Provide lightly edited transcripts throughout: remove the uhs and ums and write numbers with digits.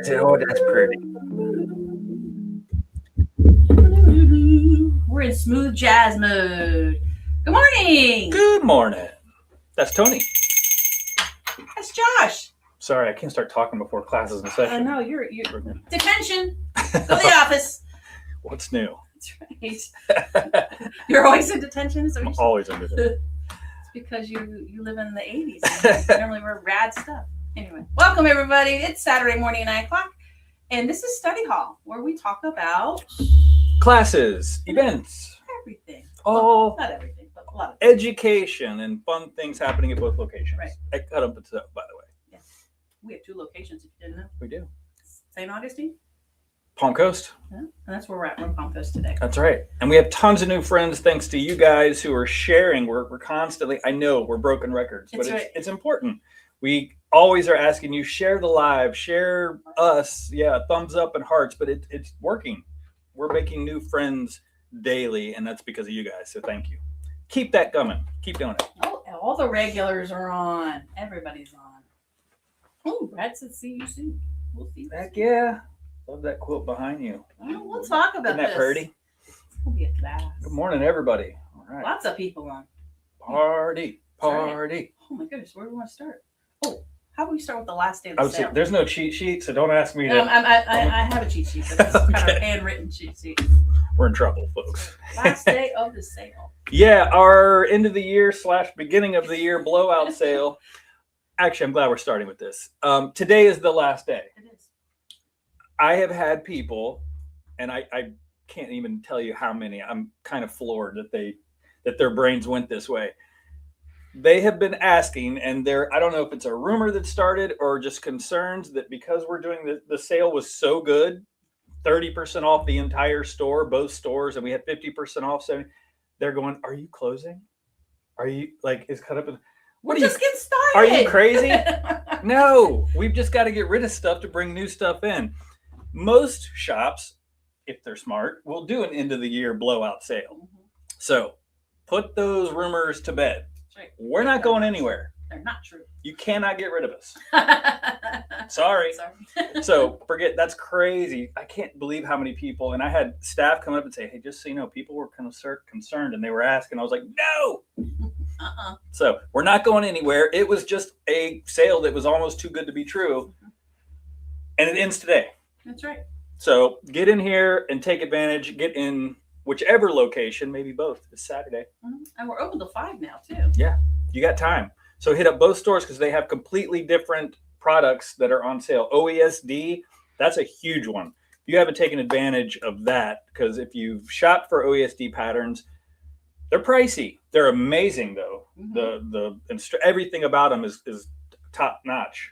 Oh, that's pretty. We're in smooth jazz mode. Good morning. Good morning. That's Tony. That's Josh. Sorry, I can't start talking before class is in session. No, you're detention. Go to the office. What's new? That's right. You're always in detention. So I'm always under there. It's because you live in the 80s. Normally we're rad stuff. Anyway, welcome everybody. It's Saturday morning at 9 o'clock, and this is Study Hall, where we talk about Classes, events, everything. all Not everything, but a lot of education and fun things happening at both locations. Right. I cut up the by the way. Yeah. We have two locations, if you didn't know. We do. St. Augustine. Palm Coast. Yeah, and that's where we're at. We're in Palm Coast today. That's right. And we have tons of new friends thanks to you guys who are sharing. We're constantly, I know we're broken records, but it's important. We always are asking you, share the live, share us. Yeah, thumbs up and hearts, but it's working. We're making new friends daily, and that's because of you guys. So thank you. Keep that coming. Keep doing it. Oh, all the regulars are on. Everybody's on. Oh, Brad said see you soon. We'll see you Heck soon. yeah. Love that quilt behind you. Oh, we'll talk about Isn't that this. pretty? We'll be a class. Good morning, everybody. All right. Lots of people on. Party. Oh my goodness, where do we want to start? Oh, how about we start with the last day of the sale? There's no cheat sheet, so don't ask me to. I have a cheat sheet, but it's kind of a handwritten cheat sheet. We're in trouble, folks. Last day of the sale. Yeah, our end of the year / beginning of the year blowout sale. Actually, I'm glad we're starting with this. Today is the last day. It is. I have had people, and I can't even tell you how many. I'm kind of floored that their brains went this way. They have been asking, and I don't know if it's a rumor that started or just concerns that because we're doing the sale was so good, 30% off the entire store, both stores, and we had 50% off. So they're going, are you closing? Are you like, it's cut up in. We're just getting started. Are you crazy? No, we've just got to get rid of stuff to bring new stuff in. Most shops, if they're smart, will do an end of the year blowout sale. Mm-hmm. So put those rumors to bed. Right. We're not going anywhere. They're not true. You cannot get rid of us. Sorry. So forget, that's crazy. I can't believe how many people, and I had staff come up and say, hey, just so you know, people were concerned and they were asking. I was like, no. So we're not going anywhere. It was just a sale that was almost too good to be true. And it ends today. That's right. So get in here and take advantage. Get in whichever location, maybe both. It's Saturday. Mm-hmm. And we're open till 5 now, too. Yeah, you got time. So hit up both stores because they have completely different products that are on sale. OESD, that's a huge one. You haven't taken advantage of that because if you've shopped for OESD patterns, they're pricey. They're amazing, though. Mm-hmm. Everything about them is top notch.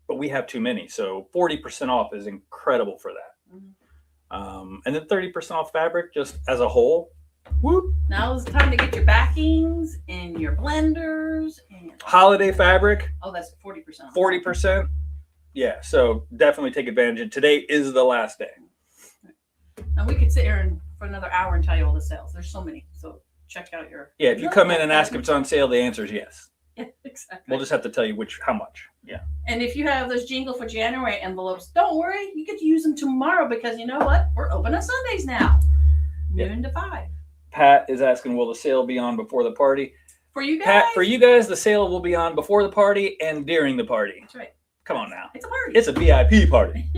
But we have too many. So 40% off is incredible for that. Mm-hmm. And then 30% off fabric just as a whole. Whoop. Now's the time to get your backings and your blenders and holiday fabric. Oh, that's 40%. 40%. Yeah, so definitely take advantage. And today is the last day. Now we could sit here for another hour and tell you all the sales. There's so many. So check out your. Yeah, if you come in and ask if it's on sale, the answer is yes. Yeah, exactly. We'll just have to tell you how much. Yeah. And if you have those Jingle for January envelopes, don't worry. You get to use them tomorrow because you know what? We're open on Sundays now. Noon to 5. Pat is asking, will the sale be on before the party? For you guys? Pat, for you guys, the sale will be on before the party and during the party. That's right. Come on now. It's a party. It's a VIP party.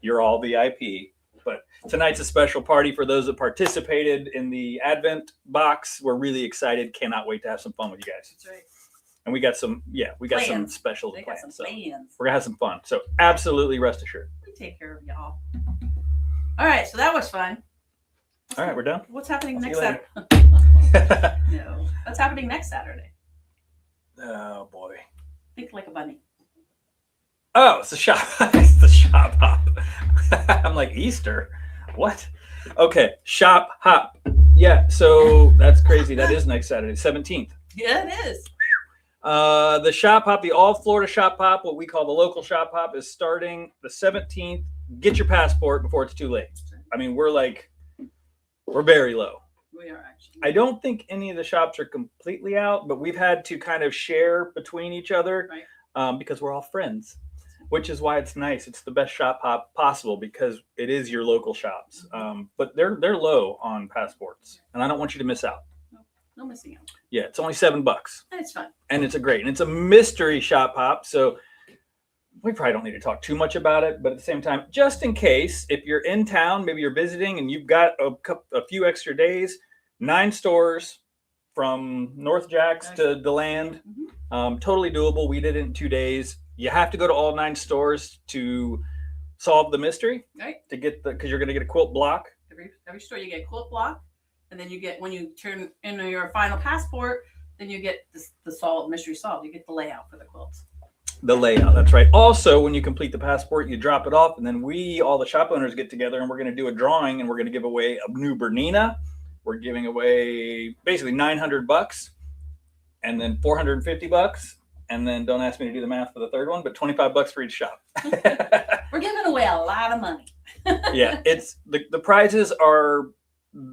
You're all VIP. But tonight's a special party for those that participated in the Advent box. We're really excited. Cannot wait to have some fun with you guys. That's right. And we got some special plans. So we're going to have some fun. So absolutely rest assured. We take care of y'all. All right. So that was fun. All right. We're done. What's happening next Saturday? No. What's happening next Saturday? Oh, boy. Think like a bunny. Oh, it's the shop. It's the shop hop. I'm like, Easter? What? Okay. Shop hop. Yeah. So that's crazy. That is next Saturday, 17th. Yeah, it is. The shop hop, the all Florida shop hop, what we call the local shop hop, is starting the 17th. Get your passport before it's too late. I mean, we're very low. We are actually. I don't think any of the shops are completely out, but we've had to kind of share between each other, right. Because we're all friends. which is why it's nice. It's the best shop hop possible because it is your local shops. But they're low on passports, and I don't want you to miss out. No missing out. Yeah, it's only $7, And it's fun. and it's and it's a mystery shop hop. So we probably don't need to talk too much about it, but at the same time, just in case, if you're in town, maybe you're visiting and you've got a few extra days, 9 stores from North Jacks to DeLand, totally doable. We did it in 2 days. You have to go to all 9 stores to solve the mystery, right? To get because you're going to get a quilt block. Every store you get a quilt block, and then you get, when you turn in your final passport, then you get the mystery solved. You get the layout for the quilts. The layout, that's right. Also, when you complete the passport, you drop it off, and then all the shop owners, get together, and we're going to do a drawing, and we're going to give away a new Bernina. We're giving away basically $900, and then $450, and then don't ask me to do the math for the third one, but $25 for each shop. We're giving away a lot of money. Yeah, it's the prizes are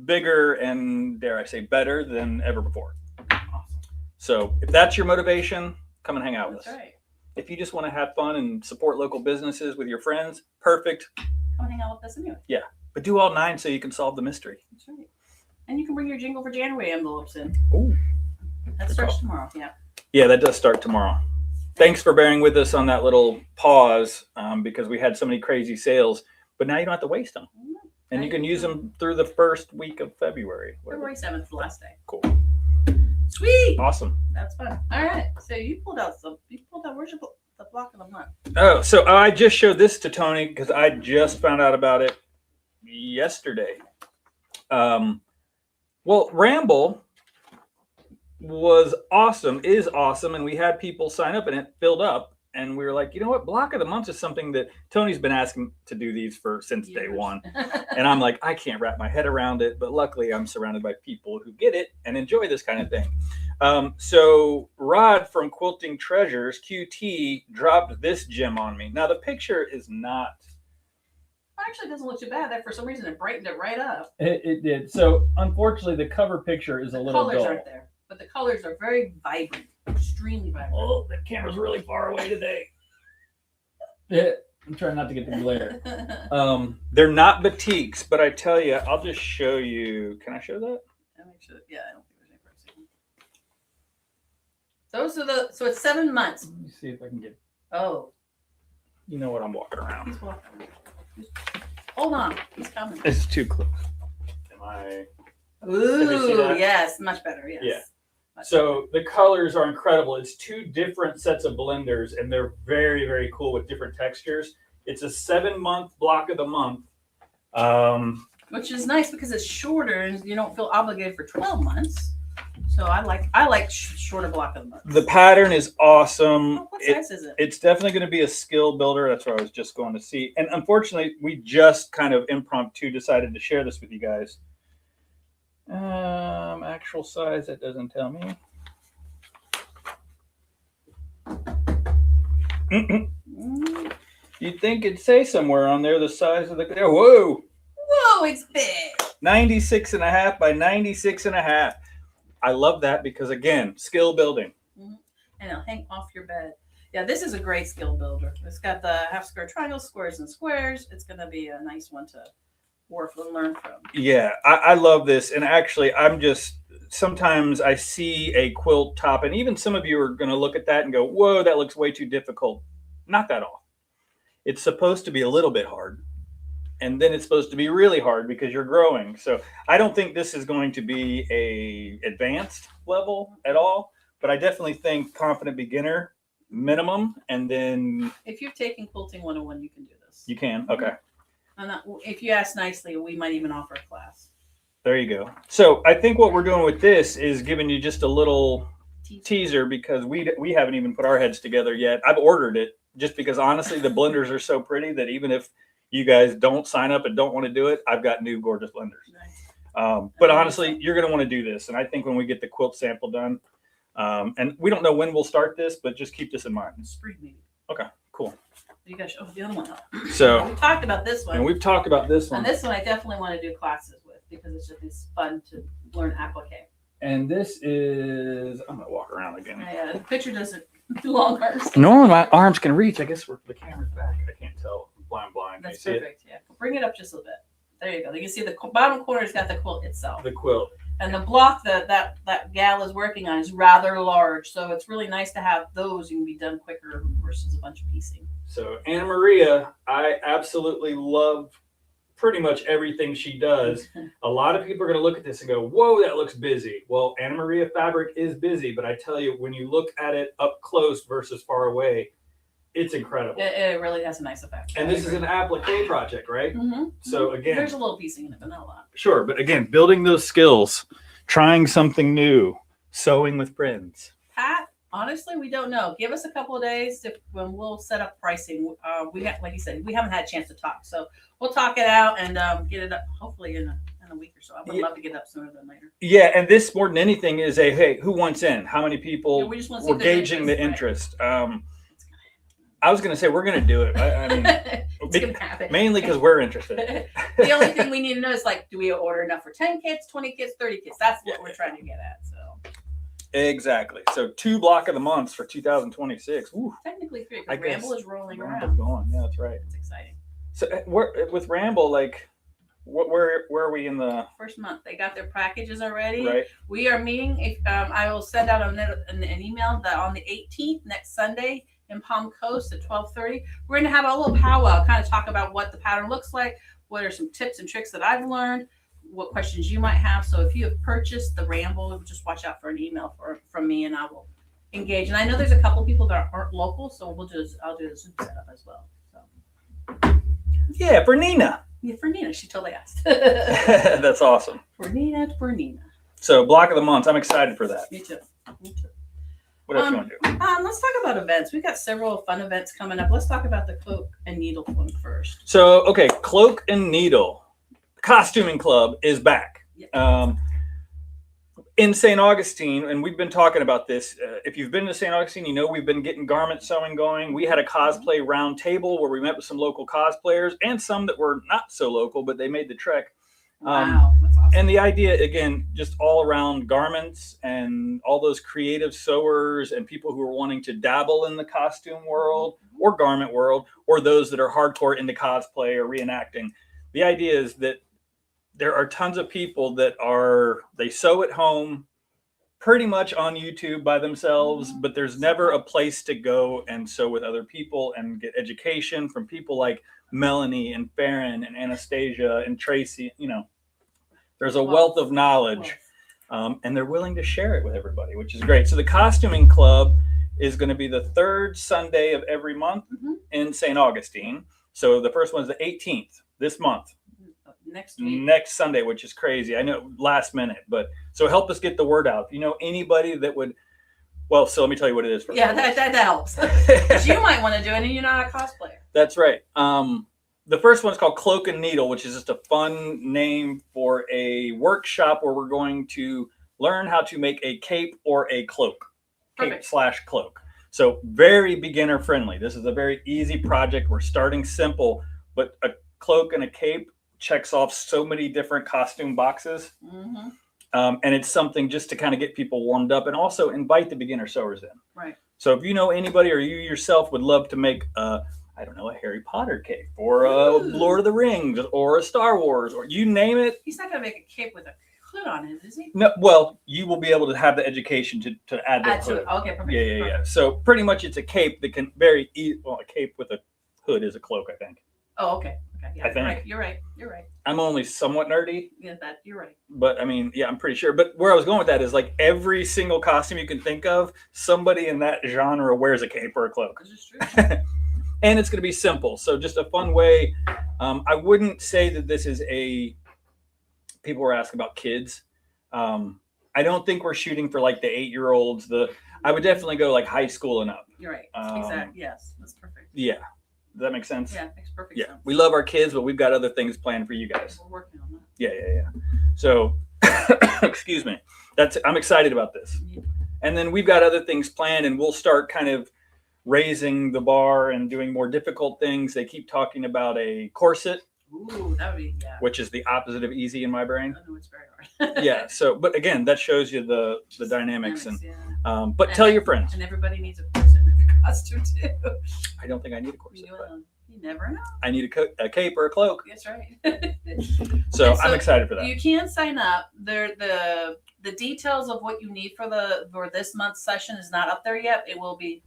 bigger and, dare I say, better than ever before. Awesome. So if that's your motivation, come and hang out with us. Right. If you just want to have fun and support local businesses with your friends, perfect. Come hang out with us anyway. Yeah, but do all 9 so you can solve the mystery. That's right. And you can bring your Jingle for January envelopes in. Ooh. That starts tomorrow. Yeah. Yeah, that does start tomorrow. Thanks for bearing with us on that little pause because we had so many crazy sales, but now you don't have to waste them. And you can use them through the first week of February. February 7th, the last day. Cool. Sweet. Awesome. That's fun. All right. So you pulled out where's the block of the month? Oh, so I just showed this to Tony because I just found out about it yesterday. Well, Ramble is awesome, and we had people sign up, and it filled up, and we were like, you know what, block of the month is something that Tony's been asking to do these since day one, and I'm like, I can't wrap my head around it, but luckily I'm surrounded by people who get it and enjoy this kind of thing. So Rod from Quilting Treasures QT dropped this gem on me. Now the picture is not. Actually, doesn't look too bad. That for some reason it brightened it right up. It did. So unfortunately, the cover picture is a little colors dull. aren't there, but the colors are very vibrant, extremely vibrant. Oh, the camera's really far away today. I'm trying not to get the glare. They're not batiks, but I tell you, I'll just show you. Can I show that? Yeah, I don't think there's any privacy. Those are so it's 7 months. Let me see if I can get. Oh, you know what? I'm walking around. He's walking around. Hold on, he's coming. It's too close. Am I? Ooh, yes, much better. Yes. Yeah. So the colors are incredible. It's 2 different sets of blenders, and they're very, very cool with different textures. It's a 7-month block of the month. Which is nice because it's shorter and you don't feel obligated for 12 months. So I like shorter block of the month. The pattern is awesome. Oh, what size is it? It's definitely going to be a skill builder. That's what I was just going to see. And unfortunately, we just kind of impromptu decided to share this with you guys. Actual size, it doesn't tell me. You'd think it'd say somewhere on there the size of the. Whoa! Whoa, it's big. 96.5 by 96.5. I love that because, again, skill building. And it'll hang off your bed. Yeah, this is a great skill builder. It's got the half square triangles, squares, and squares. It's going to be a nice one to work and learn from. Yeah, I love this. And actually, sometimes I see a quilt top, and even some of you are going to look at that and go, whoa, that looks way too difficult. Not at all. It's supposed to be a little bit hard. And then it's supposed to be really hard because you're growing. So I don't think this is going to be a advanced level at all, but I definitely think confident beginner minimum. And then if you've taken Quilting 101, you can do this. You can. Okay. And if you ask nicely, we might even offer a class. There you go. So I think what we're doing with this is giving you just a little teaser because we haven't even put our heads together yet. I've ordered it just because honestly, the blenders are so pretty that even if you guys don't sign up and don't want to do it, I've got new gorgeous blenders. Nice. But honestly, you're going to want to do this. And I think when we get the quilt sample done, and we don't know when we'll start this, but just keep this in mind. Spring meeting. Okay, cool. You guys, the other one. So we talked about this one. And we've talked about this one. And this one I definitely want to do classes with because it's fun to learn applique. And this is, I'm going to walk around again. The picture doesn't Long arms. Normally my arms can reach. I guess the camera's back. I can't tell. I'm blind. That's Can you see perfect. Yeah. Bring it up just a little bit. There you go. You can see the bottom corner's got the quilt itself. The quilt. And the block that gal is working on is rather large. So it's really nice to have those. You can be done quicker versus a bunch of piecing. So Anna Maria, I absolutely love pretty much everything she does. A lot of people are going to look at this and go, whoa, that looks busy. Well, Anna Maria fabric is busy, but I tell you, when you look at it up close versus far away, it's incredible. It really has a nice effect. And this is an applique project, right? Mm-hmm. So again, there's a little piecing in it, but not a lot. Sure, but again, building those skills, trying something new, sewing with friends. Pat, honestly, we don't know. Give us a couple of days when we'll set up pricing. We have, like you said, we haven't had a chance to talk, so we'll talk it out and get it up hopefully in a week or so. I would love to get it up sooner than later. Yeah, and this more than anything is hey, who wants in? How many people? Yeah, we just want to see we're gauging the interest. I was going to say we're going to do it. I mean, it's going to happen. Mainly because we're interested. The only thing we need to know is do we order enough for 10 kits, 20 kits, 30 kits? That's what we're trying to get at. So exactly. So 2 block of the months for 2026. Ooh, technically 3 because Ramble is rolling Ramble's around. Going. Yeah, that's right. It's exciting. So with Ramble, where are we in the first month? They got their packages already. Right. We are meeting. I will send out an email that on the 18th, next Sunday, in Palm Coast at 12:30. We're going to have a little powwow, kind of talk about what the pattern looks like, what are some tips and tricks that I've learned, what questions you might have. So if you have purchased the Ramble, just watch out for an email from me and I will engage. And I know there's a couple people that aren't local, so I'll do the Zoom setup as well. So yeah, for Nina. Yeah, for Nina. She totally asked. That's awesome. For Nina. So block of the month. I'm excited for that. Me too. What else you want to do? Let's talk about events. We've got several fun events coming up. Let's talk about the Cloak and Needle one first. So, okay, Cloak and Needle Costuming Club is back. Yep. In St. Augustine, and we've been talking about this. If you've been to St. Augustine, you know we've been getting garment sewing going. We had a cosplay round table where we met with some local cosplayers and some that were not so local, but they made the trek. Wow, that's awesome. And the idea, again, just all around garments and all those creative sewers and people who are wanting to dabble in the costume world or garment world, or those that are hardcore into cosplay or reenacting. The idea is that there are tons of people that they sew at home pretty much on YouTube by themselves, but there's never a place to go and sew with other people and get education from people like Melanie and Farron and Anastasia and Tracy. There's a wealth of knowledge, and they're willing to share it with everybody, which is great. So the Costuming Club is going to be the 3rd Sunday of every month in St. Augustine. So the first one's the 18th this month. Next Sunday, which is crazy. I know, last minute, but so help us get the word out. If you know anybody that would, so let me tell you what it is first. Yeah, that helps. Because you might want to do it and you're not a cosplayer. That's right. The first one's called Cloak and Needle, which is just a fun name for a workshop where we're going to learn how to make a cape or a cloak. Cape/cloak. So very beginner friendly. This is a very easy project. We're starting simple, but a cloak and a cape checks off so many different costume boxes. And it's something just to kind of get people warmed up and also invite the beginner sewers in. Right. So if you know anybody or you yourself would love to make a Harry Potter cape or a Lord of the Rings or a Star Wars or you name it. He's not going to make a cape with a hood on it, is he? No, well, you will be able to have the education to add that to it. Okay, perfect. Yeah. So pretty much it's a cape that can a cape with a hood is a cloak, I think. Oh, okay. Yeah, I think. You're right. I'm only somewhat nerdy. Yeah, you're right. But I mean, yeah, I'm pretty sure. But where I was going with that is every single costume you can think of, somebody in that genre wears a cape or a cloak. This is true. And it's going to be simple. So just a fun way. I wouldn't say that this is people were asking about kids. I don't think we're shooting for the 8-year-olds. I would definitely go high school and up. You're right. Exactly. Yes, that's perfect. Yeah. Does that make sense? Yeah, makes perfect sense. We love our kids, but we've got other things planned for you guys. We're working on that. Yeah. So, excuse me. I'm excited about this. Yeah. And then we've got other things planned, and we'll start kind of raising the bar and doing more difficult things. They keep talking about a corset. Ooh, that would be, which is the opposite of easy in my brain. I know it's very hard. Yeah. So, but again, that shows you the dynamics and, but tell your friends. And everybody needs a corset now. costume too. I don't think I need a corset. But You never know. I need a cape or a cloak. That's right. So I'm excited for that. You can sign up. The details of what you need for this month's session is not up there yet. It will be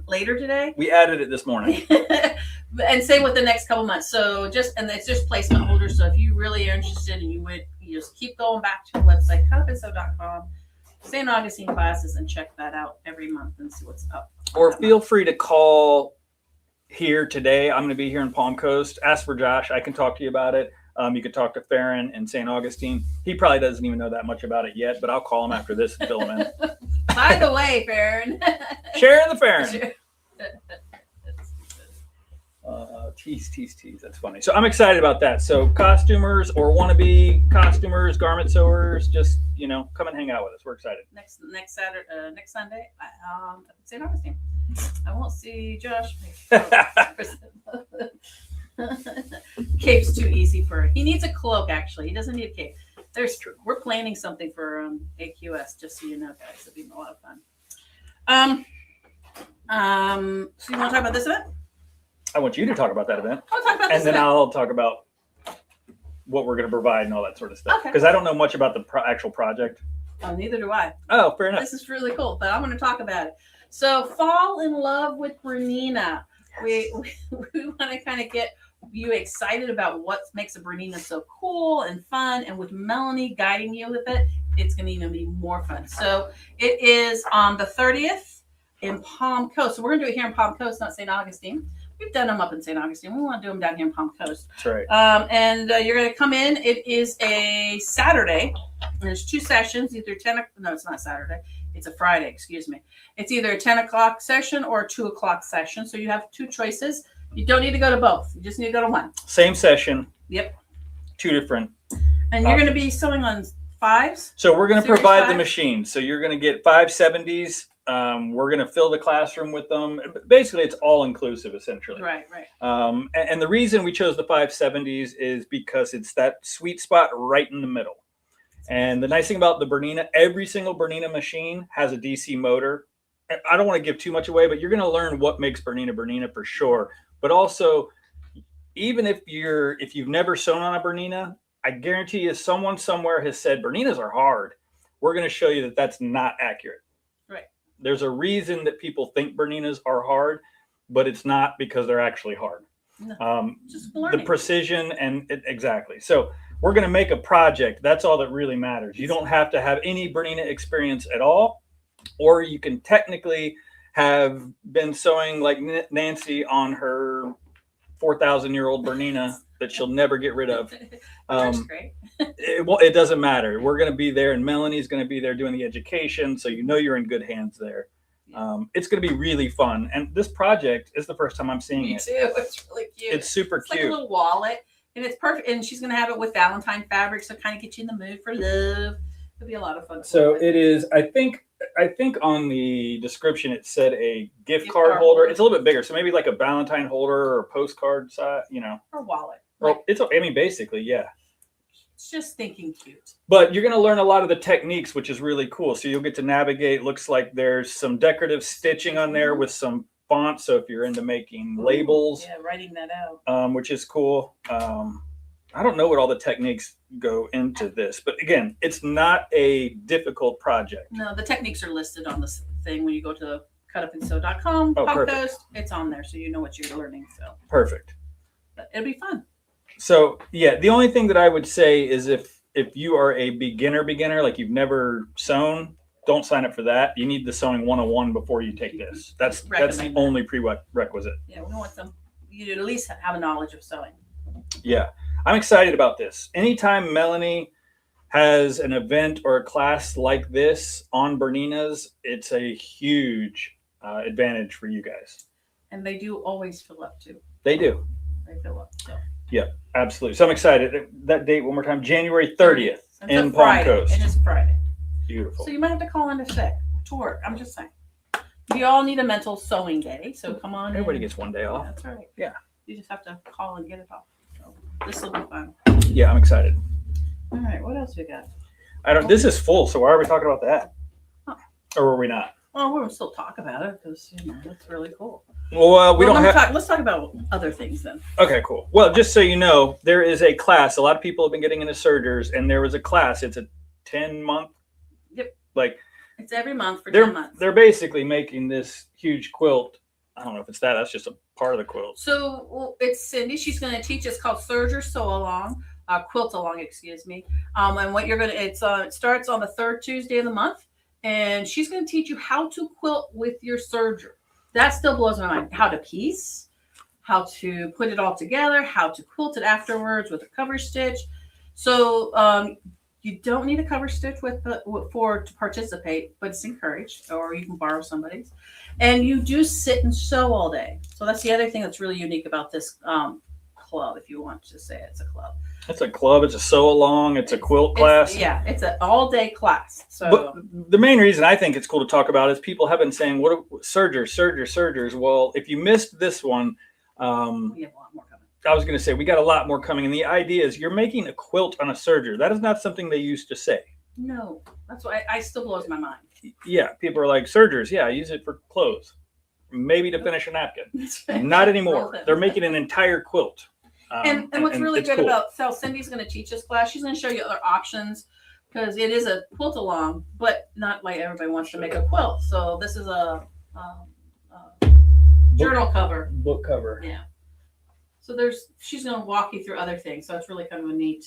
later today. We added it this morning. And same with the next couple months. So it's just placement holders. So if you really are interested and you just keep going back to the website, cutupandsew.com, St. Augustine classes, and check that out every month and see what's up. Or feel free to call here today. I'm going to be here in Palm Coast. Ask for Josh. I can talk to you about it. You could talk to Farron in St. Augustine. He probably doesn't even know that much about it yet, but I'll call him after this and fill him in. By the way, Farron. Sharing the Farron. Tease. That's funny. So I'm excited about that. So costumers or wannabe costumers, garment sewers, just, come and hang out with us. We're excited. Next Saturday, next Sunday, St. Augustine. I won't see Josh. Cape's too easy for. He needs a cloak. Actually, he doesn't need a cape. We're planning something for AQS. Just so you know, guys, it'll be a lot of fun. So you want to talk about this event? I want you to talk about that event. I'll talk about and this then event. I'll talk about what we're going to provide and all that sort of stuff. Okay. Because I don't know much about the actual project. Oh, neither do I. Oh, fair enough. This is really cool, but I'm going to talk about it. So, fall in love with Bernina. Yes. We want to kind of get you excited about what makes a Bernina so cool and fun. And with Melanie guiding you with it, it's going to even be more fun. So, it is on the 30th in Palm Coast. So, we're going to do it here in Palm Coast, not St. Augustine. We've done them up in St. Augustine. We want to do them down here in Palm Coast. That's right. And you're going to come in. It is a Saturday. There's 2 sessions, either 10. No, it's not Saturday. It's a Friday. Excuse me. It's either a 10 o'clock session or a 2 o'clock session. So you have 2 choices. You don't need to go to both. You just need to go to one. Same session. Yep. 2 different. And you're going to be sewing on 5s. So we're going to Series provide 5? the machine. So you're going to get 570s. We're going to fill the classroom with them. Basically, it's all inclusive, essentially. Right. And the reason we chose the 570s is because it's that sweet spot right in the middle. And the nice thing about the Bernina, every single Bernina machine has a DC motor. I don't want to give too much away, but you're going to learn what makes Bernina for sure. But also, even if you've never sewn on a Bernina, I guarantee you someone somewhere has said Berninas are hard. We're going to show you that that's not accurate. Right. There's a reason that people think Berninas are hard, but it's not because they're actually hard. No, just learning. The precision exactly. So we're going to make a project. That's all that really matters. You don't have to have any Bernina experience at all, or you can technically have been sewing like Nancy on her 4,000-year-old Bernina that she'll never get rid of. That's great. It doesn't matter. We're going to be there, and Melanie's going to be there doing the education, so you're in good hands there. Yeah. It's going to be really fun. And this project is the first time I'm seeing it. Me too. It's really cute. It's super cute. Like a little wallet. And it's perfect. And she's going to have it with Valentine fabric. So kind of get you in the mood for love. It'll be a lot of fun. So it is, I think on the description, it said a gift card holder. It's a little bit bigger. So maybe like a Valentine holder or a postcard size, Or wallet. Well, basically, yeah. It's just thinking cute. But you're going to learn a lot of the techniques, which is really cool. So you'll get to navigate. Looks like there's some decorative stitching on there with some fonts. So if you're into making labels, writing that out, which is cool. I don't know what all the techniques go into this, but again, it's not a difficult project. No, the techniques are listed on this thing when you go to cutupandsew.com. Podcast, it's on there, so you know what you're learning. So perfect. But it'll be fun. So yeah, the only thing that I would say is if you are a beginner, like you've never sewn, don't sign up for that. You need the sewing 101 before you take this. That's the only prerequisite. Yeah, we want you to at least have a knowledge of sewing. Yeah, I'm excited about this. Anytime Melanie has an event or a class like this on Berninas, it's a huge advantage for you guys. And they do always fill up too. They do. They fill up. So. Yeah, absolutely. So I'm excited. That date one more time, January 30th in Palm Coast. And it's Friday. Beautiful. So you might have to call in to work. I'm just saying. We all need a mental sewing day. So come on. Everybody gets one day off. That's right. Yeah. You just have to call and get it off. So this will be fun. Yeah, I'm excited. All right. What else we got? This is full. So why are we talking about that? Huh. Or were we not? Well, we'll still talk about it because that's really cool. Well, we don't have. Let's talk about other things then. Okay, cool. Well, just so you know, there is a class. A lot of people have been getting into sergers, and there was a class. It's a 10-month. Yep. Like it's every month for 10 months. They're basically making this huge quilt. I don't know if it's that. That's just a part of the quilt. So it's Cindy. She's going to teach. It's called Serger Sew Along, Quilt Along, excuse me. And what you're going to, it starts on the third Tuesday of the month. And she's going to teach you how to quilt with your serger. That still blows my mind. How to piece, how to put it all together, how to quilt it afterwards with a cover stitch. So you don't need a cover stitch to participate, but it's encouraged, or you can borrow somebody's. And you do sit and sew all day. So that's the other thing that's really unique about this club, if you want to say it's a club. It's a club. It's a sew along. It's a quilt class. It's an all day class. So but the main reason I think it's cool to talk about is people have been saying, "What are sergers?" Well, if you missed this one, we have a lot more coming. I was going to say we got a lot more coming, and the idea is you're making a quilt on a serger. That is not something they used to say. No, that's why I still blows my mind. Yeah, people are like sergers. Yeah, I use it for clothes, maybe to finish a napkin. Not anymore. They're making an entire quilt. And what's really good about Cindy's going to teach this class, she's going to show you other options because it is a quilt along, but not like everybody wants to make a quilt. So this is a journal cover. Book cover. Yeah. So she's going to walk you through other things. So it's really kind of a neat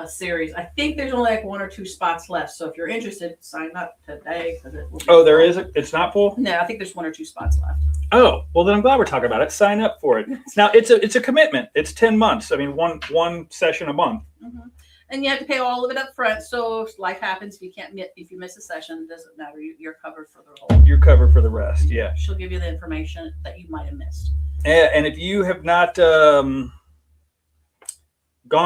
series. I think there's only like 1 or 2 spots left. So if you're interested, sign up today. There is. It's not full? No, I think there's 1 or 2 spots left. Oh, well then I'm glad we're talking about it. Sign up for it. Now it's a commitment. It's 10 months. I mean, one session a month. Mm-hmm. And you have to pay all of it up front. So if life happens, if you miss a session, it doesn't matter. You're covered for the whole. You're covered for the rest. Yeah. She'll give you the information that you might have missed. And if you have not gone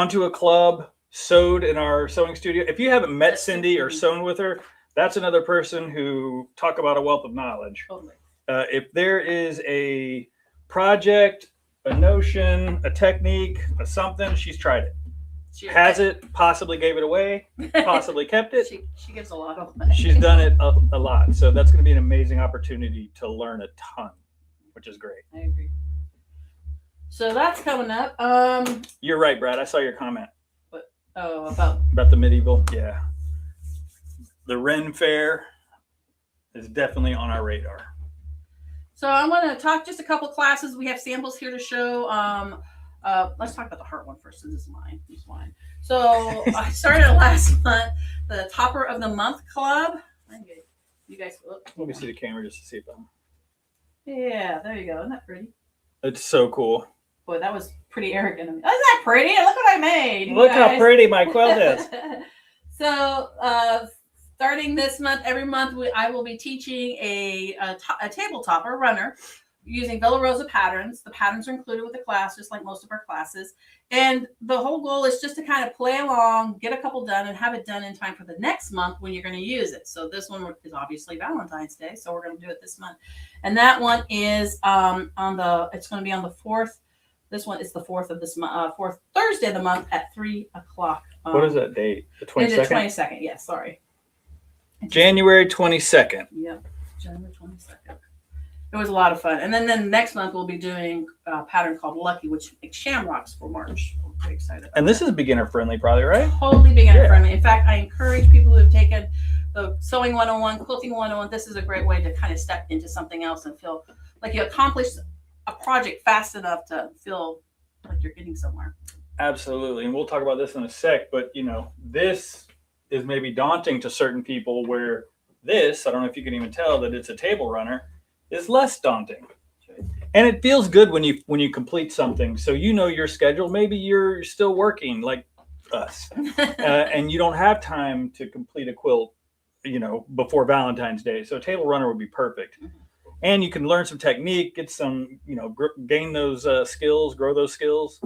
to a club, sewed in our sewing studio, if you haven't met Cindy or sewn with her, that's another person who talk about a wealth of knowledge. Totally. If there is a project, a notion, a technique, a something, she's tried it. She has it, possibly gave it away, possibly kept it. She gives a lot of money. She's done it a lot. So that's going to be an amazing opportunity to learn a ton, which is great. I agree. So that's coming up. You're right, Brad. I saw your comment. About the medieval. Yeah. The Ren Fair is definitely on our radar. So I want to talk just a couple classes. We have samples here to show. Let's talk about the heart one first. This is mine. This is mine. So I started last month, the Topper of the Month Club. You guys look. Let me see the camera just to see if I'm. Yeah, there you go. Isn't that pretty? It's so cool. Boy, that was pretty arrogant of me. Isn't that pretty? Look what I made. Look how pretty my quilt is. So starting this month, every month I will be teaching a tabletop or runner using Villa Rosa patterns. The patterns are included with the class, just like most of our classes. And the whole goal is just to kind of play along, get a couple done, and have it done in time for the next month when you're going to use it. So this one is obviously Valentine's Day, so we're going to do it this month. And that one is it's going to be on the 4th. This one is the 4th of this month, 4th Thursday of the month at 3 o'clock. What is that date? The 22nd? It's the 22nd. Yes, sorry. January 22nd. Yeah, January 22nd. It was a lot of fun. And then next month we'll be doing a pattern called Lucky, which makes shamrocks for March. I'm pretty excited. And this is beginner friendly, probably, right? Totally beginner friendly. In fact, I encourage people who have taken the Sewing 101, Quilting 101. This is a great way to kind of step into something else and feel like you accomplished a project fast enough to feel like you're getting somewhere. Absolutely. And we'll talk about this in a sec, but this is maybe daunting to certain people where this, I don't know if you can even tell that it's a table runner, is less daunting. And it feels good when you complete something. So your schedule, maybe you're still working like us and you don't have time to complete a quilt, before Valentine's Day. So a table runner would be perfect. And you can learn some technique, get some, gain those skills, grow those skills,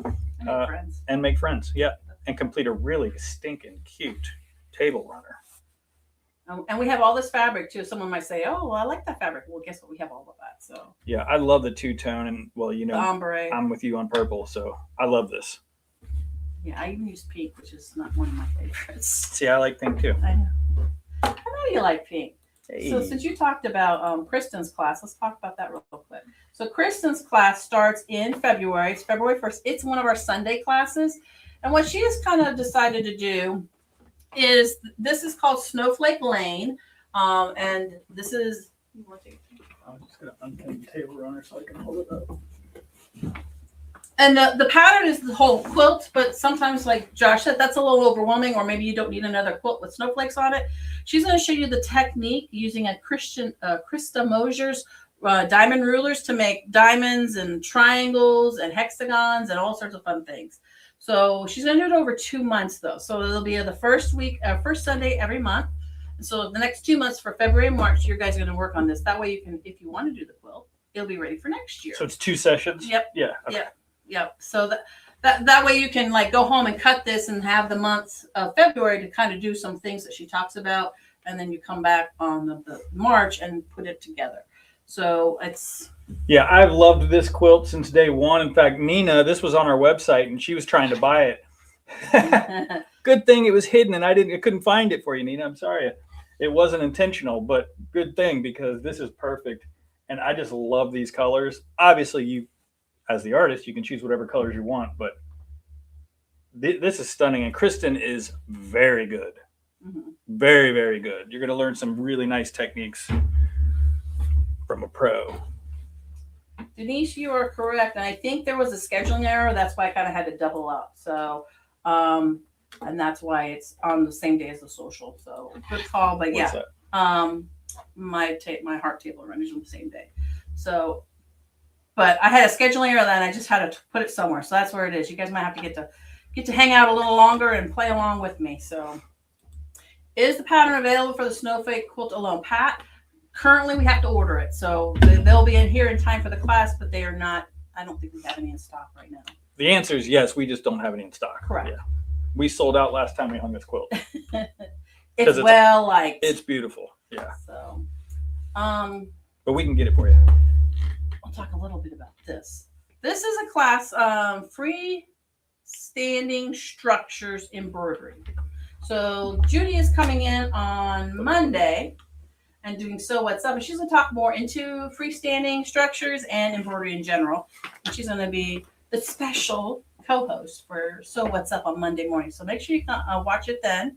and make friends. Yeah. And complete a really stinking cute table runner. And we have all this fabric too. Someone might say, "Oh, well, I like that fabric." Well, guess what? We have all of that. So yeah, I love the two-tone, and the ombre. I'm with you on purple, so I love this. Yeah, I even use pink, which is not one of my favorites. See, I like pink too. I know you like pink. Hey. So since you talked about Kristen's class, let's talk about that real quick. So Kristen's class starts in February. It's February 1st. It's one of our Sunday classes. And what she has kind of decided to do is this is called Snowflake Lane. And this is, I'm just going to unpin the table runner so I can hold it up. and the pattern is the whole quilt, but sometimes, like Josh said, that's a little overwhelming, or maybe you don't need another quilt with snowflakes on it. She's going to show you the technique using a Krista Mosier's diamond rulers to make diamonds and triangles and hexagons and all sorts of fun things. So she's going to do it over 2 months, though. So it'll be the first Sunday every month. So the next 2 months for February and March, you guys are going to work on this. That way you can, if you want to do the quilt, it'll be ready for next year. So it's 2 sessions? Yep. Yeah. Okay. Yep. So that way you can like go home and cut this and have the month of February to kind of do some things that she talks about. And then you come back on the March and put it together. So it's... Yeah, I've loved this quilt since day one. In fact, Nina, this was on our website and she was trying to buy it. Good thing it was hidden and I couldn't find it for you, Nina. I'm sorry. It wasn't intentional, but good thing because this is perfect. And I just love these colors. Obviously, you, as the artist, you can choose whatever colors you want, but this is stunning. And Kristen is very good. Mm-hmm. Very, very good. You're going to learn some really nice techniques from a pro. Denise, you are correct. And I think there was a scheduling error. That's why I kind of had to double up. So, and that's why it's on the same day as the social. So good call. But What's yeah, that? my heart table run is on the same day. So, but I had a scheduling error and I just had to put it somewhere. So that's where it is. You guys might have to get to hang out a little longer and play along with me. So is the pattern available for the Snowflake Quilt Alone? Pat, currently we have to order it. So they'll be in here in time for the class, but they are not, I don't think we have any in stock right now. The answer is yes. We just don't have any in stock. Correct. Yeah. We sold out last time we hung this quilt. It's well liked. It's beautiful. Yeah. So, but we can get it for you. I'll talk a little bit about this. This is a class, freestanding structures embroidery. So Judy is coming in on Monday and doing So What's Up. And she's going to talk more into freestanding structures and embroidery in general. And she's going to be the special co-host for So What's Up on Monday morning. So make sure you can watch it then.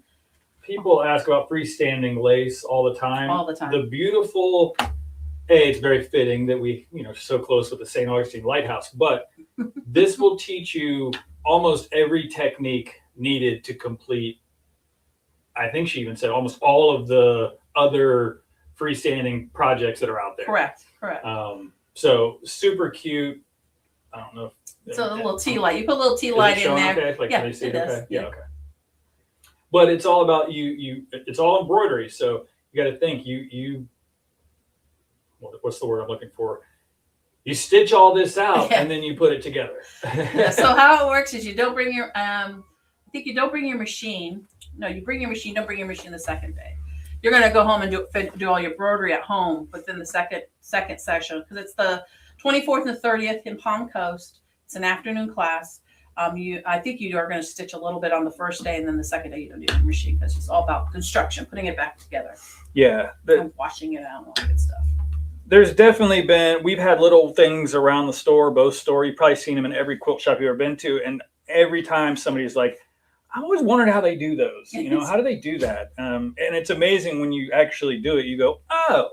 People ask about freestanding lace all the time. All the time. The beautiful, it's very fitting that we, so close with the St. Augustine Lighthouse. But this will teach you almost every technique needed to complete. I think she even said almost all of the other freestanding projects that are out there. Correct. So super cute. I don't know. So a little tea light. You put a little tea light in there. Okay? Like, yeah, can you see it does. Okay. Yeah. Okay. But it's all about you. It's all embroidery. So you got to think. What's the word I'm looking for? You stitch all this out and then you put it together. Yeah, so how it works is you don't bring your. I think you don't bring your machine. No, you bring your machine. Don't bring your machine the second day. You're going to go home and do all your embroidery at home within the second session because it's the 24th and 30th in Palm Coast. It's an afternoon class. I think you are going to stitch a little bit on the first day, and then the second day you don't do your machine because it's all about construction, putting it back together. Yeah, and washing it out and all that good stuff. There's definitely we've had little things around the store, both store. You've probably seen them in every quilt shop you've ever been to, and every time somebody's like, I always wondered how they do those. How do they do that? And it's amazing when you actually do it. You go, oh.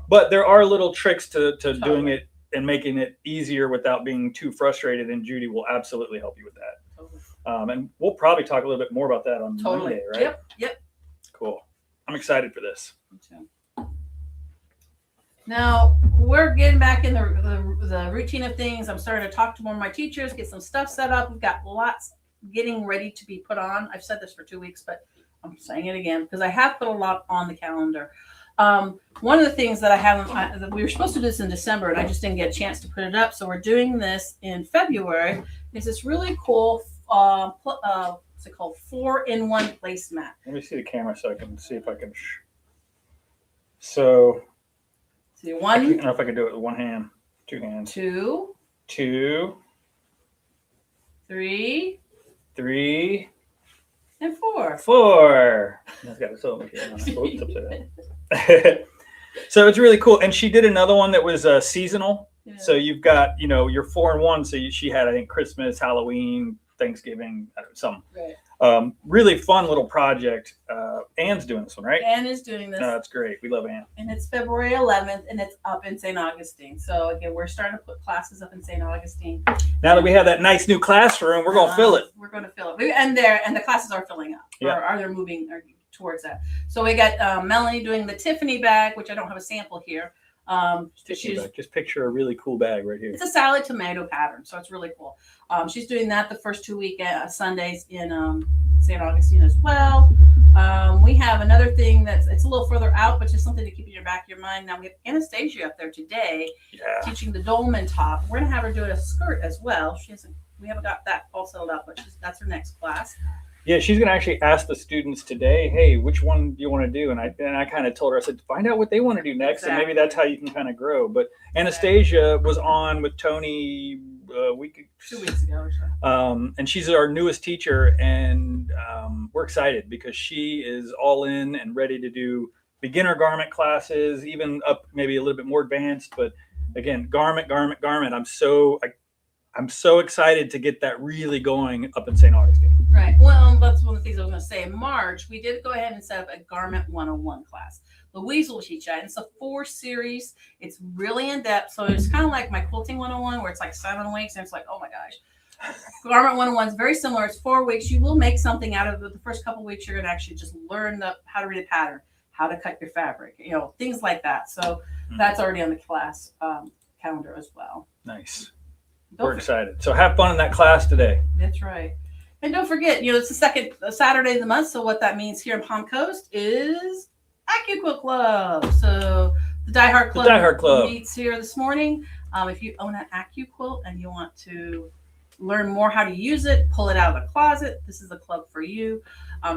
But there are little tricks to doing it and making it easier without being too frustrated. And Judy will absolutely help you with that. And we'll probably talk a little bit more about that on Monday, right? Yep. Cool. I'm excited for this. Now we're getting back in the routine of things. I'm starting to talk to more of my teachers, get some stuff set up. We've got lots getting ready to be put on. I've said this for 2 weeks, but I'm saying it again because I have put a lot on the calendar. One of the things that we were supposed to do this in December and I just didn't get a chance to put it up. So we're doing this in February. Is this really cool, what's it called? 4-in-1 placemat. Let me see the camera so I can see if I can. So one. I don't know if I can do it with one hand, two hands. Two. 3. And 4. 4. I've got it so So it's really cool. And she did another one that was seasonal. Yeah. So you've got, your 4-in-1. So she had, I think, Christmas, Halloween, Thanksgiving, something. Right. Really fun little project. Anne's doing this one, right? Anne is doing this. That's great. We love Anne. And it's February 11th, and it's up in St. Augustine. So again, we're starting to put classes up in St. Augustine. Now that we have that nice new classroom, we're gonna fill it. We're going to fill it, and the classes are filling up. Yeah. Or they're moving towards that. So we got Melanie doing the Tiffany bag, which I don't have a sample here. Just picture a really cool bag right here. It's a salad tomato pattern, so it's really cool. She's doing that the first 2 Sundays in St. Augustine as well. We have another thing it's a little further out, but just something to keep in your back of your mind. Now we have Anastasia up there today, teaching the dolman top. We're gonna have her do a skirt as well. We haven't got that all settled up, but that's her next class. Yeah, she's going to actually ask the students today, hey, which one do you want to do? And I kind of told her, I said, find out what they want to do next, and maybe that's how you can kind of grow. But Anastasia was on with Toni 2 weeks ago or so. And she's our newest teacher, and we're excited because she is all in and ready to do beginner garment classes, even up maybe a little bit more advanced. But again, garment. I'm so excited to get that really going up in St. Augustine. Right. Well, that's one of the things I was going to say. In March, we did go ahead and set up a Garment 101 class. Louise will teach that. It's a 4 series. It's really in depth. So it's kind of like my Quilting 101, where it's like 7 weeks, and it's like, oh my gosh. Garment 101 is very similar. It's 4 weeks. You will make something out of it. The first couple of weeks, you're going to actually just learn how to read a pattern, how to cut your fabric, things like that. So that's already on the class calendar as well. Nice. We're excited. So have fun in that class today. That's right. And don't forget, it's the second Saturday of the month. So what that means here in Palm Coast is AccuQuilt Club. So the Die Hard Club meets here this morning. If you own an AccuQuilt and you want to learn more how to use it, pull it out of the closet, this is the club for you.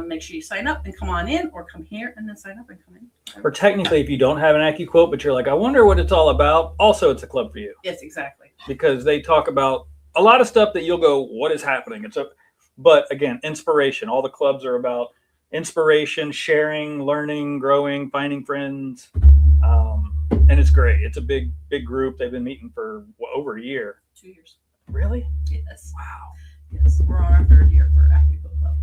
Make sure you sign up and come on in, or come here and then sign up and come in. Or technically, if you don't have an AccuQuilt, but you're like, I wonder what it's all about, also it's a club for you. Yes, exactly. Because they talk about a lot of stuff that you'll go, what is happening? But again, inspiration. All the clubs are about inspiration, sharing, learning, growing, finding friends. And it's great. It's a big group. They've been meeting for over a year. 2 years. Really? Yes. Wow. Yes, we're on our 3rd year for AccuQuilt Club.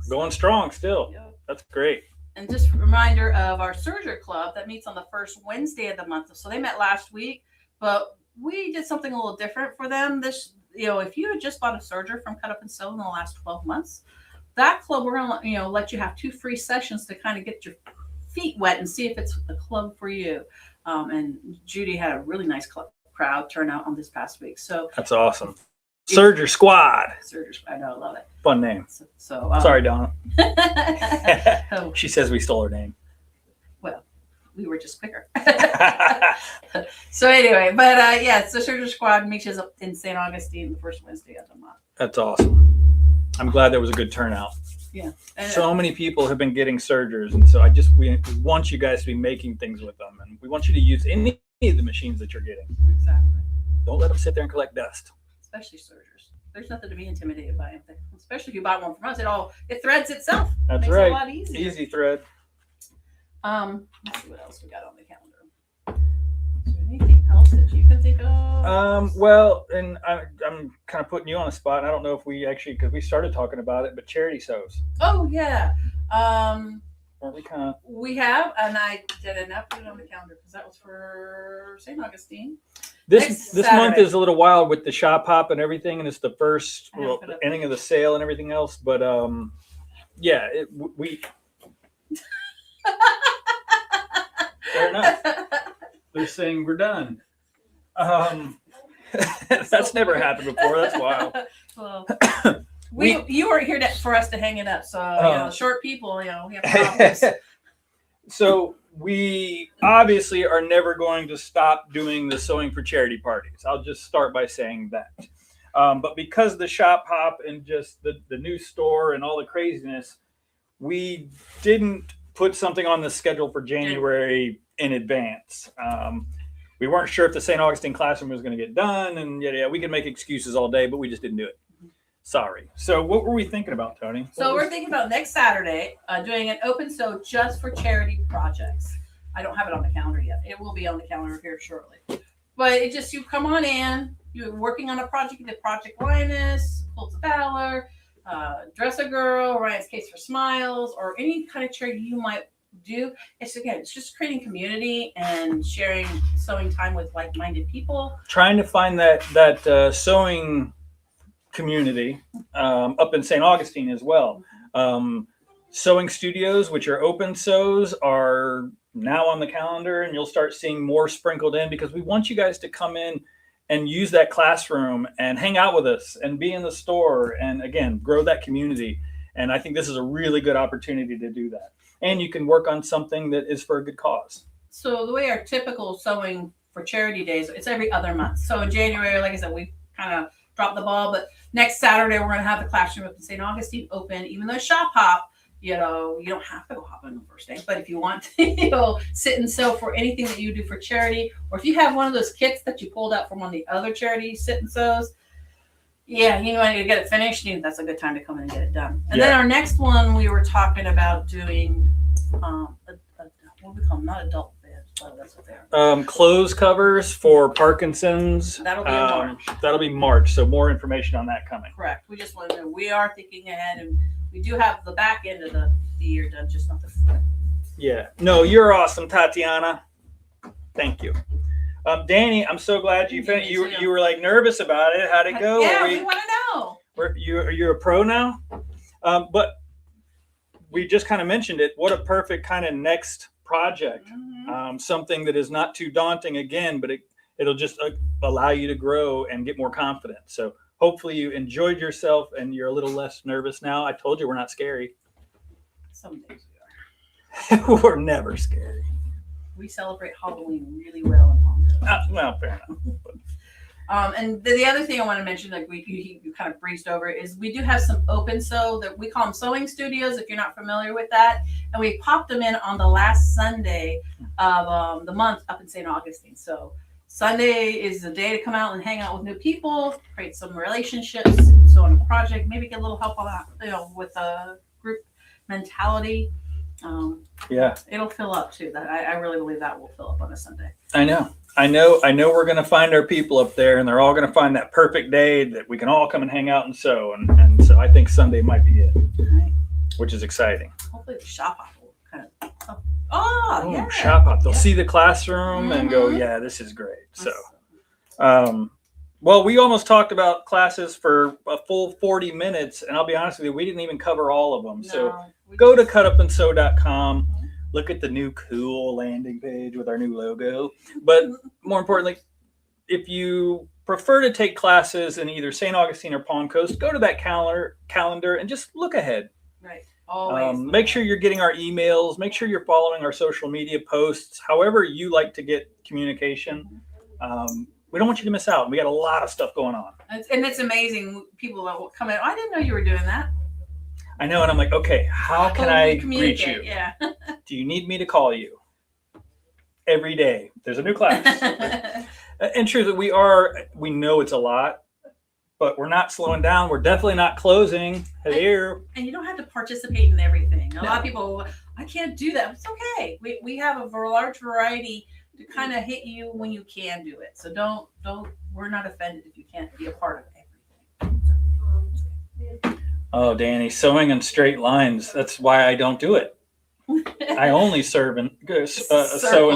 Going strong still. Yep. That's great. And just a reminder of our Serger Club that meets on the first Wednesday of the month. So they met last week, but we did something a little different for them. If you had just bought a serger from Cut Up and Sew in the last 12 months, that club, we're going to let you have 2 free sessions to kind of get your feet wet and see if it's a club for you. And Judy had a really nice crowd turnout on this past week. So that's awesome. Serger Squad. I know, I love it. Fun name. So sorry, Donna. Oh. She says we stole her name. Well, we were just quicker. So anyway, but so Serger Squad meets us up in St. Augustine the first Wednesday of the month. That's awesome. I'm glad there was a good turnout. Yeah. So many people have been getting sergers, and so we want you guys to be making things with them, and we want you to use any of the machines that you're getting. Exactly. Don't let them sit there and collect dust. Especially sergers. There's nothing to be intimidated by them. Especially if you buy one from us, it threads itself. That's Makes right. It a lot easier. Easy thread. Let's see what else we got on the calendar. Is there anything else that you can think of? Well, and I'm kind of putting you on the spot. And I don't know if we actually, because we started talking about it, but charity sews. Oh yeah. We have, and I did not put it on the calendar because that was for St. Augustine. This month is a little wild with the shop hop and everything, and it's the first ending of the sale and everything else. But we. Fair enough. They're saying we're done. That's never happened before. That's wild. Well, you were here for us to hang it up, so short people, we have problems. So we obviously are never going to stop doing the sewing for charity parties. I'll just start by saying that. But because the shop hop and just the new store and all the craziness, we didn't put something on the schedule for January in advance. We weren't sure if the St. Augustine classroom was going to get done, and we could make excuses all day, but we just didn't do it. Sorry. So what were we thinking about, Toni? So we're thinking about next Saturday doing an open sew just for charity projects. I don't have it on the calendar yet. It will be on the calendar here shortly. But it just, you come on in, you're working on a project, you did Project Linus, Quilts of Valor, Dress a Girl, Ryan's Case for Smiles, or any kind of charity you might do. It's just creating community and sharing sewing time with like-minded people. Trying to find that sewing community up in St. Augustine as well. Sewing studios, which are open sews, are now on the calendar, and you'll start seeing more sprinkled in because we want you guys to come in and use that classroom and hang out with us and be in the store and, again, grow that community. And I think this is a really good opportunity to do that. And you can work on something that is for a good cause. So the way our typical sewing for charity days, it's every other month. So in January, like I said, we kind of dropped the ball, but next Saturday we're going to have the classroom up in St. Augustine open, even though shop hop, you don't have to go hop on the first day, but if you want to, sit and sew for anything that you do for charity, or if you have one of those kits that you pulled out from one of the other charities, sit and sews, yeah, you want to get it finished, that's a good time to come in and get it done. And then our next one, we were talking about doing, what do we call them? Not adult beds, but that's what they are. Clothes covers for Parkinson's. That'll be in March. That'll be March, so more information on that coming. Correct. We just want to know, we are thinking ahead, and we do have the back end of the year done, just not the front. Yeah. No, you're awesome, Tatiana. Thank you. Danny, I'm so glad you finished. You were like nervous about it. How'd it go? Yeah, we want to know. You're a pro now? But we just kind of mentioned it. What a perfect kind of next project. Something that is not too daunting again, but it'll just allow you to grow and get more confident. So hopefully you enjoyed yourself and you're a little less nervous now. I told you we're not scary. Some days we are. We're never scary. We celebrate Halloween really well in Palm Coast. Well, fair enough. And the other thing I want to mention, like you kind of breezed over, is we do have some open sew that we call them sewing studios, if you're not familiar with that. And we popped them in on the last Sunday of the month up in St. Augustine. So Sunday is the day to come out and hang out with new people, create some relationships, so on a project, maybe get a little help on that, with a group mentality. Yeah, it'll fill up too. That I really believe that will fill up on a Sunday. I know we're going to find our people up there, and they're all going to find that perfect day that we can all come and hang out and sew. And so I think Sunday might be it, right. Which is exciting. Hopefully the shop hop will kind of, yeah. Shop hop. They'll see the classroom and go, yeah, this is great. So, well, we almost talked about classes for a full 40 minutes, and I'll be honest with you, we didn't even cover all of them. No, so go to cutupandsew.com. Look at the new cool landing page with our new logo. But more importantly, if you prefer to take classes in either St. Augustine or Palm Coast, go to that calendar and just look ahead. Right. Always. Make sure you're getting our emails. Make sure you're following our social media posts. However you like to get communication. We don't want you to miss out. We got a lot of stuff going on. And it's amazing. People will come in, I didn't know you were doing that. I know. And I'm like, okay, how can I reach you? Yeah. Do you need me to call you? Every day there's a new class. And truthfully, we know it's a lot, but we're not slowing down. We're definitely not closing. Here. And you don't have to participate in everything. A lot of people, I can't do that. It's okay. We have a large variety to kind of hit you when you can do it. So don't, we're not offended if you can't be a part of everything. Oh, Danny, sewing in straight lines. That's why I don't do it. I only sew in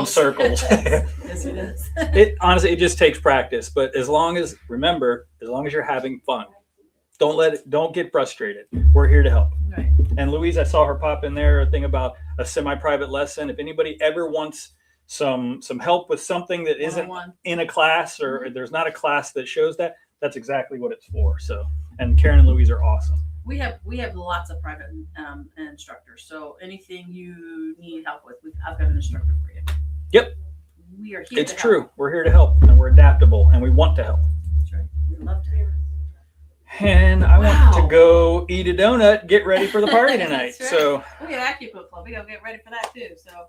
circles. Yes, it is. Honestly, it just takes practice. But as long as you're having fun, don't get frustrated. We're here to help. Right. And Louise, I saw her pop in there a thing about a semi-private lesson. If anybody ever wants some help with something that isn't in a class, or there's not a class that shows that's exactly what it's for. So, and Karen and Louise are awesome. We have lots of private instructors. So anything you need help with, I've got an instructor for you. Yep. We are here. It's true. Help. We're here to help, and we're adaptable, and we want to help. That's right. We love to. And I want to go eat a donut, get ready for the party tonight. Right. So we got AccuQuilt Club. We gotta get ready for that too. So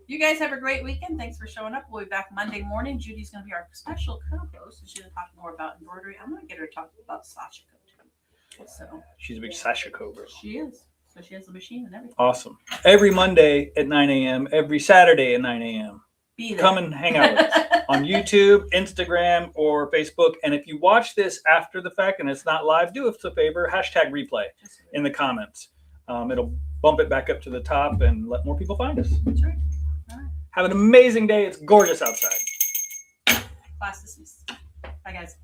you guys have a great weekend. Thanks for showing up. We'll be back Monday morning. Judy's gonna be our special co-host, and she's gonna talk more about embroidery. I'm gonna get her to talk about Sashiko too. So she's a big Sashiko girl. She is. So she has the machine and everything. Awesome. Every Monday at 9 a.m., every Saturday at 9 a.m. Be there. Come and hang out with us on YouTube, Instagram, or Facebook. And if you watch this after the fact and it's not live, do us a favor, hashtag replay in the comments. It'll bump it back up to the top and let more people find us. That's right. All right. Have an amazing day. It's gorgeous outside. Class dismissed. Bye, guys.